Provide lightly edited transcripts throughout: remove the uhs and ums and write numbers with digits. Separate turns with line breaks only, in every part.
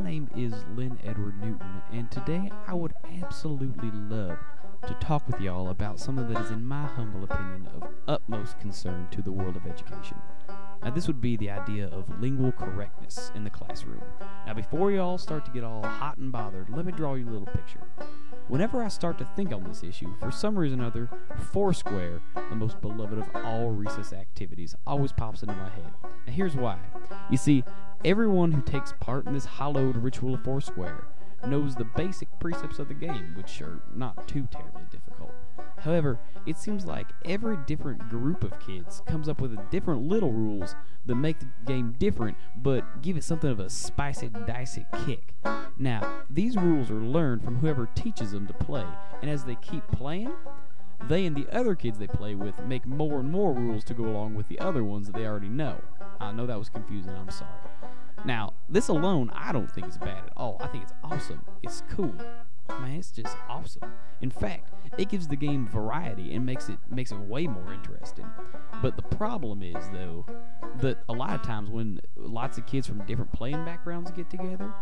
name is Lynn Edward Newton, and today I would absolutely love to talk with y'all about something that is, in my humble opinion, of utmost concern to the world of education. Now, this would be the idea of lingual correctness in the classroom. Now, before y'all start to get all hot and bothered, let me draw you a little picture. Whenever I start to think on this issue, for some reason or other, foursquare, the most beloved of all recess activities, always pops into my head. Now, here's why. You see, everyone who takes part in this hallowed ritual of foursquare knows the basic precepts of the game, which are not too terribly difficult. However, it seems like every different group of kids comes up with different little rules that make the game different, but give it something of a spicy, dicey kick. Now, these rules are learned from whoever teaches them to play, and as they keep playing, they and the other kids they play with make more and more rules to go along with the other ones that they already know. I know that was confusing, I'm sorry. Now, this alone, I don't think is bad at all. I think it's awesome. It's cool. Man, it's just awesome. In fact, it gives the game variety and makes it way more interesting. But the problem is, though, that a lot of times when lots of kids from different playing backgrounds get together,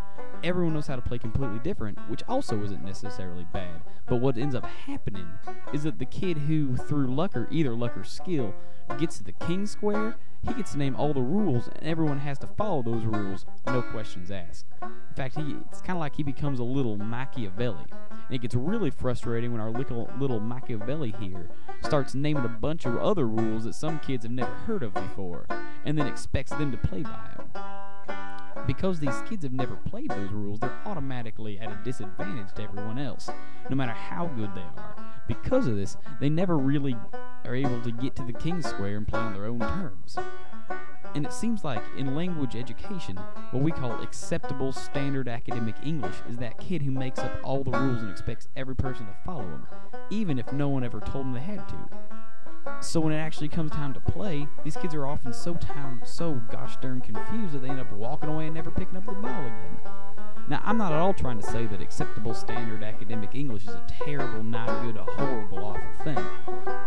everyone knows how to play completely different, which also isn't necessarily bad. But what ends up happening is that the kid who, through luck or either luck or skill, gets to the king square, he gets to name all the rules, and everyone has to follow those rules, no questions asked. In fact, it's kind of like he becomes a little Machiavelli. And it gets really frustrating when our little Machiavelli here starts naming a bunch of other rules that some kids have never heard of before, and then expects them to play by them. Because these kids have never played those rules, they're automatically at a disadvantage to everyone else, no matter how good they are. Because of this, they never really are able to get to the king square and play on their own terms. And it seems like in language education, what we call acceptable standard academic English is that kid who makes up all the rules and expects every person to follow them, even if no one ever told them they had to. So when it actually comes time to play, these kids are often so gosh darn confused that they end up walking away and never picking up the ball again. Now, I'm not at all trying to say that acceptable standard academic English is a terrible, not good, a horrible, awful thing.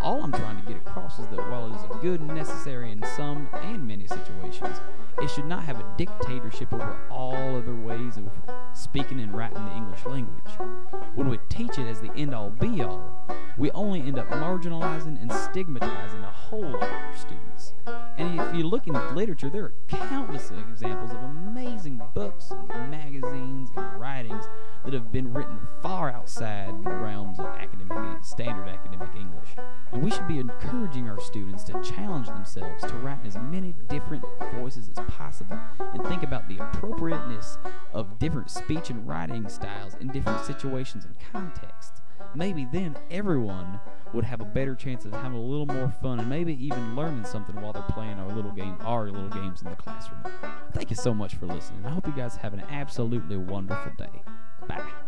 All I'm trying to get across is that while it is a good and necessary in some and many situations, it should not have a dictatorship over all other ways of speaking and writing the English language. When we teach it as the end-all be-all, we only end up marginalizing and stigmatizing a whole lot of our students. And if you look in literature, there are countless examples of amazing books and magazines and writings that have been written far outside the realms of standard academic English. And we should be encouraging our students to challenge themselves to write in as many different voices as possible and think about the appropriateness of different speech and writing styles in different situations and contexts. Maybe then everyone would have a better chance of having a little more fun and maybe even learning something while they're playing our little games in the classroom. Thank you so much for listening. I hope you guys have an absolutely wonderful day. Bye.